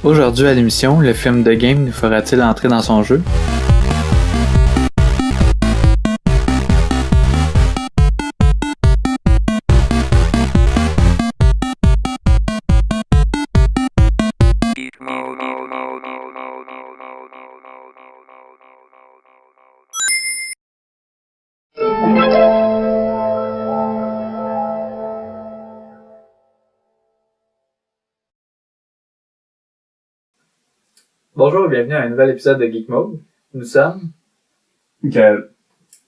Aujourd'hui à l'émission, le film The Game nous fera-t-il entrer dans son jeu? Bonjour et bienvenue à un nouvel épisode de Geek Mode. Nous sommes Michael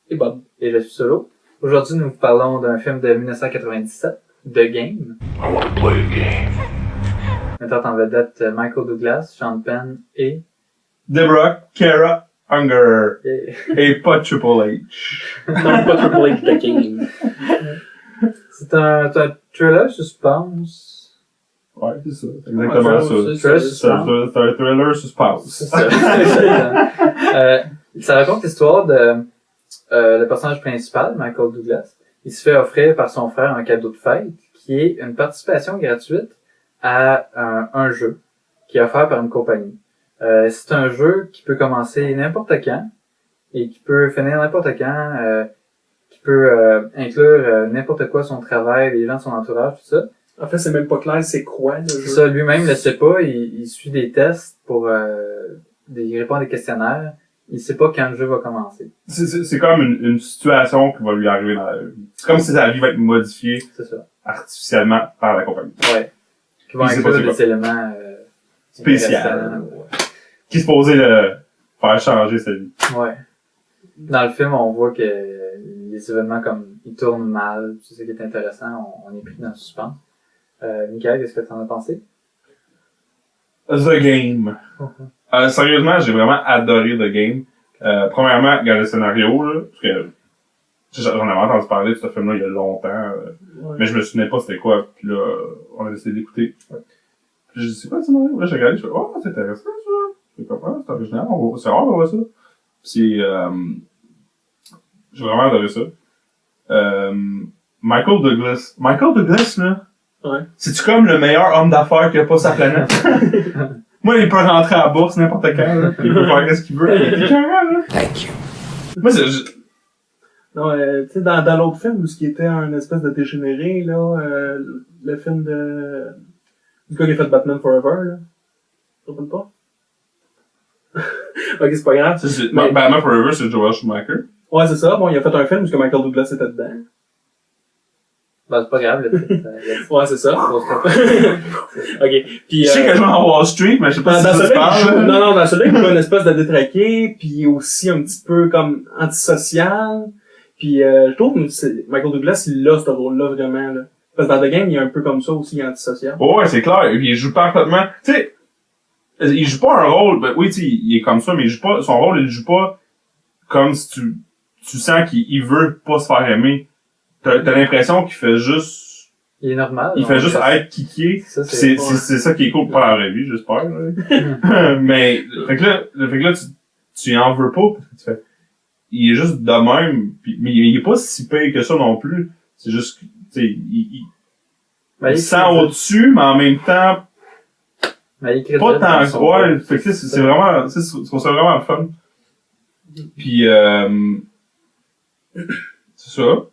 et Bob. Et je suis Solo. Aujourd'hui, nous vous parlons d'un film de 1997, The Game. I want to play a game. Mettant en vedette Michael Douglas, Sean Penn et... Deborah Kara Unger. et... Et pas Triple H. Non, pas Triple H The Game. C'est un thriller suspense. Ouais, c'est ça. C'est exactement ça. C'est un thriller suspense. C'est ça. Ça raconte l'histoire de le personnage principal, Michael Douglas. Il se fait offrir par son frère un cadeau de fête qui est une participation gratuite à un jeu qui est offert par une compagnie. C'est un jeu qui peut commencer n'importe quand et qui peut finir n'importe quand, qui peut inclure n'importe quoi, son travail, les gens de son entourage, tout ça. En fait, c'est même pas clair c'est quoi le jeu. Ça, lui-même le sait pas, il suit des tests pour il répond à des questionnaires. Il sait pas quand le jeu va commencer. C'est comme une situation qui va lui arriver dans la vie. C'est comme si sa vie va être modifiée C'est ça. artificiellement par la compagnie. Ouais. Qui vont Il sait pas inclure c'est des éléments spécial. intéressants. Qui est supposé le faire changer sa vie. Ouais. Dans le film, on voit que les événements comme ils tournent mal, c'est ça qui est intéressant, on est pris dans le suspense. Michael, qu'est-ce que t'en as pensé? The Game. Sérieusement, j'ai vraiment adoré The Game. Premièrement, regarde le scénario, là, parce que j'en avais entendu parler de ce film-là il y a longtemps, mais je me souvenais pas c'était quoi, puis là, on a décidé d'écouter. Puis j'ai dit, c'est quoi le scénario? Là, j'ai regardé, je fais, oh, c'est intéressant, ça. C'est comme, ah, c'est original, c'est rare de voir ça. Puis j'ai vraiment adoré ça. Michael Douglas, là. Ouais. C'est-tu comme le meilleur homme d'affaires qu'il y a pas sur la planète? Moi, il peut rentrer à la bourse n'importe quand, là. Il peut faire ce qu'il veut. Il est carré, là. Thank you. Moi, Non, tu sais, dans l'autre film, où ce qui était un espèce de dégénéré, là, le film du gars qui a fait Batman Forever, là. Tu te rappelles pas? Ok, c'est pas grave. Batman Forever, c'est Joel Schumacher. Ouais, c'est ça. Bon, il a fait un film où Michael Douglas était dedans. Ben, c'est pas grave, le titre. Ouais, c'est ça. Ok. Puis, Je sais que je vais en Wall Street, mais je sais pas si ça se parle. Non, dans celui-là, il joue une espèce de détraqué, puis aussi un petit peu comme antisocial. Puis je trouve que Michael Douglas, il a ce rôle-là vraiment, là. Parce que dans The Game, il est un peu comme ça aussi, antisocial. Oh, ouais, c'est clair. Et puis, il joue parfaitement. Tu sais, il joue pas un rôle, ben oui, tu sais, il est comme ça, mais il joue pas, son rôle, il joue pas comme si tu sens qu'il veut pas se faire aimer. T'as l'impression qu'il fait juste... Il est normal. Il fait juste être kické. C'est ça qui est cool pour la vraie vie, j'espère. Mais, fait que là, tu en veux pas. Parce que tu fais, il est juste de même. Puis, mais il est pas si pire que ça non plus. C'est juste que, tu sais, il sent au-dessus, mais en même temps, pas tant que quoi. Fait que c'est vraiment, c'est vraiment le fun. Puis, c'est ça.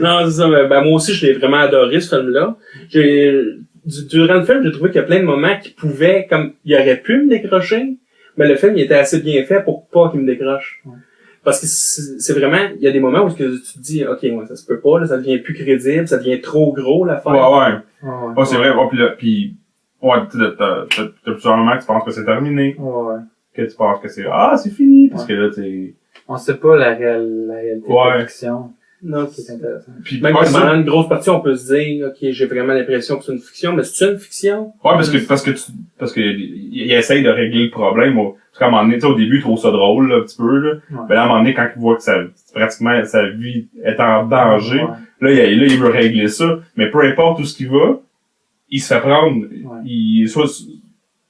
Non, c'est ça. Ben, moi aussi, je l'ai vraiment adoré, ce film-là. Durant le film, j'ai trouvé qu'il y a plein de moments qui pouvaient, comme, il aurait pu me décrocher, mais le film, il était assez bien fait pour pas qu'il me décroche. Ouais. Parce que c'est vraiment, il y a des moments où tu te dis, ok, ouais, ça se peut pas, là, ça devient plus crédible, ça devient trop gros, l'affaire. Ouais, c'est vrai. Oh, puis t'as plusieurs moments que tu penses que c'est terminé. Ouais. Que tu penses que c'est fini, parce que là, t'es... On sait pas la réalité de la fiction. Non, c'est intéressant. Puis même pendant une grosse partie, on peut se dire, ok, j'ai vraiment l'impression que c'est une fiction, mais c'est une fiction? Ouais, parce que il essaye de régler le problème. Parce qu'à un moment donné, tu sais, au début, il trouve ça drôle, là, un petit peu, là. Ouais. Mais là, à un moment donné, quand il voit que pratiquement, sa vie est en danger, là, il veut régler ça. Mais peu importe où ce qu'il va, il se fait prendre. Ouais.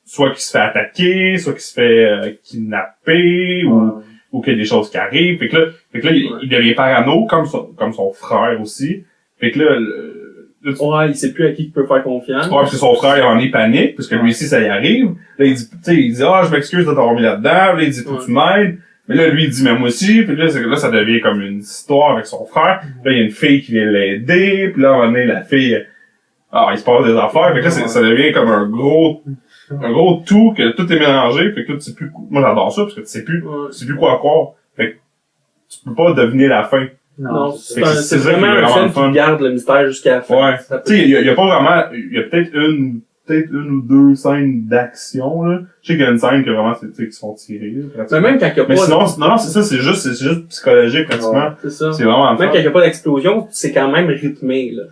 Soit qu'il se fait attaquer, soit qu'il se fait kidnapper, ou qu'il y a des choses qui arrivent. Fait que là, il devient parano, comme son frère aussi. Fait que là, Ouais, il sait plus à qui il peut faire confiance. Ouais, parce que son frère, il en est panique, parce que lui aussi, ça y arrive. Là, il dit, tu sais, il dit, je m'excuse de t'avoir mis là-dedans. Là, il dit, faut que tu m'aides. Mais là, lui, il dit, mais moi aussi. Puis là, ça devient comme une histoire avec son frère. Là, il y a une fille qui vient l'aider. Puis là, à un moment donné, la fille, il se passe des affaires. Fait que là, ça devient comme un gros tout, que tout est mélangé. Fait que là, tu sais plus, moi, j'adore ça, parce que tu sais plus quoi croire. Fait que tu peux pas deviner la fin. Non, c'est c'est vraiment un film qui garde le mystère jusqu'à la fin. Ouais. Tu sais, il y a pas vraiment, il y a peut-être une ou deux scènes d'action, là. Je sais qu'il y a une scène que vraiment, qui sont tirées, là. Mais même quand il y a pas... Mais sinon, non, c'est ça, c'est juste psychologique, pratiquement. Ouais, c'est ça. C'est vraiment même quand il y a pas d'explosion, c'est quand même rythmé, là.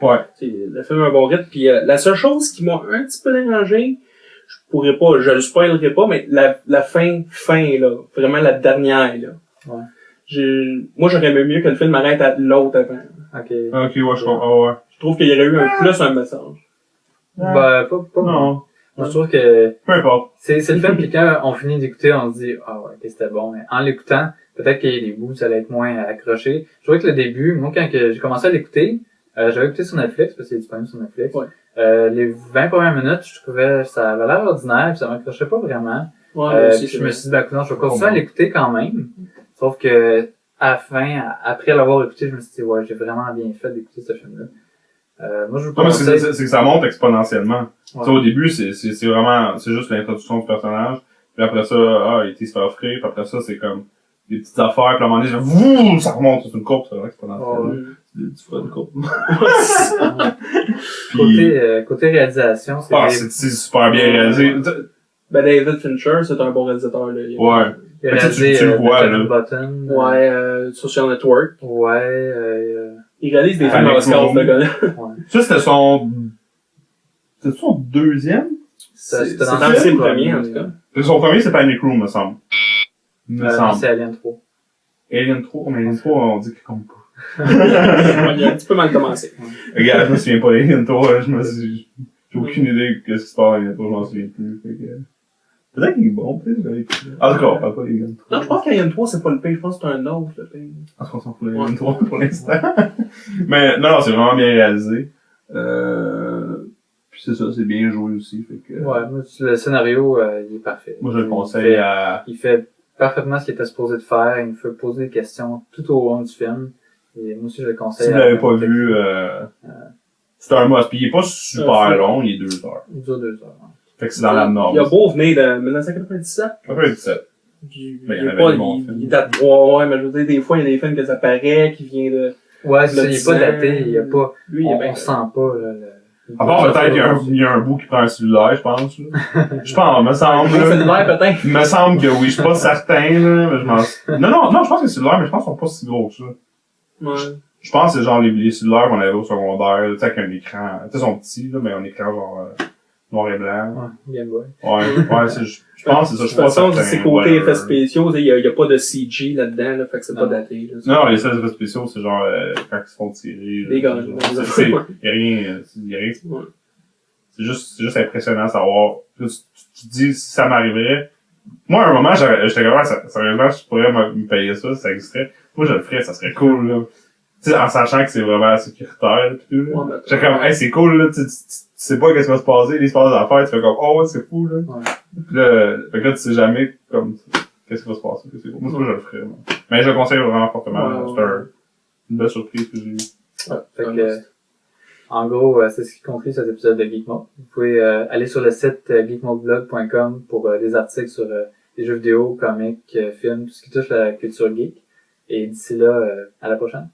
Ouais. Le film a un bon rythme. Puis la seule chose qui m'a un petit peu dérangé, je le spoilerai pas, mais la fin, là. Vraiment la dernière, là. Ouais. Moi, j'aurais aimé mieux que le film arrête à l'autre avant. Ok, ouais, je comprends, ouais. Je trouve qu'il y aurait eu un message. Ben, pas. Non. Moi, je trouve que Peu importe. c'est le film que quand on finit d'écouter, on se dit, ah ouais, ok, c'était bon. Mais en l'écoutant, peut-être qu'il y a des bouts, ça allait être moins accroché. Je trouvais que le début, moi, quand j'ai commencé à l'écouter, j'avais écouté sur Netflix, parce qu'il est disponible sur Netflix. Ouais. Les 20 premières minutes, je trouvais, ça avait l'air ordinaire, puis ça m'accrochait pas vraiment. Ouais, Puis je me suis dit, ben, écoute, je vais continuer à l'écouter quand même. Sauf que, à la fin, après l'avoir écouté, je me suis dit, ouais, j'ai vraiment bien fait d'écouter ce film-là. Moi, je vous Non, mais conseille... c'est que ça monte exponentiellement. Ouais. Tu sais, au début, c'est vraiment, c'est juste l'introduction du personnage. Puis après ça, il se fait offrir. Puis après ça, c'est comme des petites affaires. Puis à un moment donné, ça remonte. C'est une courbe, c'est vrai, exponentielle. Tu fais une courbe. Côté réalisation, c'est super bien réalisé. Ben, David Fincher, c'est un bon réalisateur, là. Ouais. il a Mais réalisé tu le vois, Benjamin là. Button. Ouais, Social Network. Ouais, Il réalise des films Alex Oscars, Moon. ce gars-là. ouais. Ça, c'était son deuxième? C'était C'est dans dans le ses film, premiers, en tout cas. Son premier, c'est Panic Room, me semble. Me Non, semble. c'est Alien 3. Alien 3, mais Alien 3, on dit qu'il compte pas. Il a un petit peu mal commencé. Regarde, je me souviens pas d'Alien 3, j'ai aucune idée de ce qui se passe dans Alien 3, je m'en souviens plus. Peut-être qu'il est bon, peut-être, je vais l'écouter. En tout cas, on parle pas d'Alien 3. Non, je pense qu'Alien 3, c'est pas le pire. Je pense que c'est un autre, le pire. En tout cas, on s'en fout d'Alien 3 pour l'instant. Mais, non, c'est vraiment bien réalisé. Puis c'est ça, c'est bien joué aussi, fait que... Ouais, moi, le scénario, il est parfait. Moi, je le conseille à... Il fait parfaitement ce qu'il était supposé de faire. Il me fait poser des questions tout au long du film. Et moi aussi, je le conseille. Si vous l'avez pas vu, c'est un must. Puis il est pas super long, il est 2 heures. Il dure 2 heures. Ouais. Fait que c'est dans la norme. Il a beau venir de 1997. Après 17. Mais il y en avait pas, des bons films. il date, ouais, mais je veux dire, des fois, il y a des films que ça paraît, qui vient de... Ouais, c'est ça, il est pas 10 ans. daté. Il y a pas, Lui, il est bien. on sent pas, là, À part peut-être qu'il y a un bout qui prend un cellulaire, je pense. Là. Je pense, me semble. C'est Là. le verre, peut-être. Il me semble que oui, je suis pas certain, là, mais je m'en... Non, je pense que c'est cellulaire, mais je pense qu'ils sont pas si gros que ça. Ouais. Je pense que c'est genre les cellulaires qu'on avait au secondaire, tu sais, avec un écran, tu sais, ils sont petits, là, mais un écran genre, noir et blanc. Ouais, Game Boy. Ouais, je pense que c'est ça, je suis pas De toute façon, certain. c'est côté whatever. effets spéciaux, il y a pas de CG là-dedans, là, fait que c'est pas Non. daté, là. Non, les seuls effets spéciaux, c'est genre, quand ils se font tirer. Des là, guns. y a rien, Ouais. c'est juste impressionnant de savoir. Tu te dis, si ça m'arriverait. Moi, à un moment, j'étais comme, sérieusement, je pourrais me payer ça, si ça existerait. Moi, je le ferais, ça serait cool, là. Tu sais, en sachant que c'est vraiment sécuritaire, pis tout, là. Ouais, mais- J'étais comme, hey, c'est cool, là, tu sais pas qu'est-ce qui va se passer, il se passe des affaires, tu fais comme, oh, ouais, c'est fou, là. Ouais. Pis là, fait que là, tu sais jamais, comme, qu'est-ce qui va se passer, c'est cool. Moi, je le ferais, moi. Mais je le conseille vraiment fortement, Ouais, c'est une belle surprise que j'ai eue. Ouais, fait que, en gros, c'est ce qui conclut cet épisode de Geekmode. Vous pouvez aller sur le site geekmodeblog.com pour des articles sur les jeux vidéo, comics, films, tout ce qui touche la culture geek. Et d'ici là, à la prochaine.